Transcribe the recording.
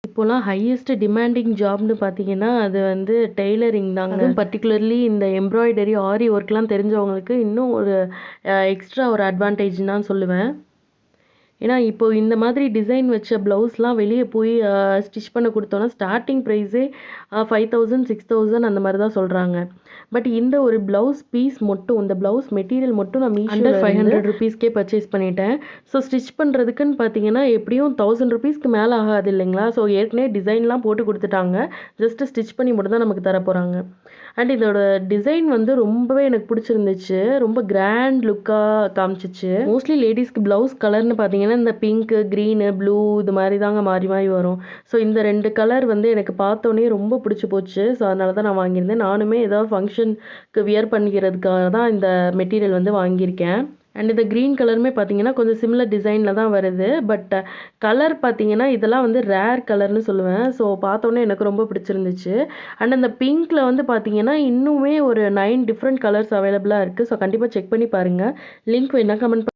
இப்போலாம் highest demanding ஜாப்னு பார்த்தீங்கன்னா, அது வந்து டெய்லரிங் தாங்க. அதுவும் பர்ட்டிகுலர்லி இந்த எம்ப்ராய்டரி, ஆரி ஒர்க்லாம் தெரிஞ்சவங்களுக்கு இன்னும் ஒரு எக்ஸ்ட்ரா ஒரு அட்வான்டேஜ்ன்னு தான் சொல்லுவேன். ஏன்னா, இப்போ இந்த மாதிரி டிசைன் வச்ச ப்ளவுஸ்லாம் வெளிய போய் ஸ்டிச் பண்ண குடுத்தோம்னா, ஸ்டார்ட்டிங் ப்ரைஸே 5000, 6000 அந்த மாரி தான் சொல்றாங்க. பட் இந்த ஒரு ப்ளவுஸ் பீஸ் மட்டும், இந்த ப்ளவுஸ் மெட்டீரியல் மட்டும் நான் மீஷோல அண்டர் ₹500 பர்ச்சேஸ் பண்ணிட்டேன். ஸோ ஸ்டிச் பண்ணுறதுக்குன்னு பார்த்தீங்கன்னா, எப்படியும் ₹1000க்கு மேல ஆகாது இல்லைங்களா? ஸோ ஏற்கனவே டிசைன்லாம் போட்டு குடுத்துட்டாங்க. ஜஸ்ட் ஸ்டிச் பண்ணி மட்டும் தான் நமக்கு தரப்போறாங்க. அண்ட் இதோட டிசைன் வந்து ரொம்பவே எனக்கு பிடிச்சிருந்துச்சு. ரொம்ப கிராண்ட் லுக்கா காமிச்சுச்சு. மோஸ்ட்லி லேடீஸ்க்கு ப்ளவுஸ் கலர்னு பார்த்தீங்கன்னா, இந்த பிங்க்கு, கிரீனு, ப்ளூ இது மாரி தாங்க மாறி மாறி வரும். ஸோ இந்த 2 கலர் வந்து எனக்கு பார்த்தோனே ரொம்ப பிடிச்சு போச்சு. ஸோ அதனால தான் நான் வாங்கியிருந்தேன். நானுமே ஏதாவது ஃபங்ஷனுக்கு வியர் பண்ணிக்கிறதுக்காக தான் இந்த மெட்டீரியல் வந்து வாங்கியிருக்கேன். அண்ட் இந்த கிரீன் கலருமே பார்த்தீங்கன்னா, கொஞ்சம் சிமிலர் டிசைனில் தான் வருது. பட் கலர் பார்த்தீங்கன்னா, இதெல்லாம் வந்து ரேர் கலர்னு சொல்லுவேன். ஸோ பார்த்தோனே எனக்கு ரொம்ப பிடிச்சிருந்துச்சு. அண்ட் அந்த பிங்க்ல வந்து பார்த்தீங்கன்னா, இன்னுமே ஒரு 9 டிஃப்ரெண்ட் கலர்ஸ் அவைலபிளா இருக்கு. ஸோ கண்டிப்பா செக் பண்ணி பாருங்க. லிங்க் வேணா கமெண்ட்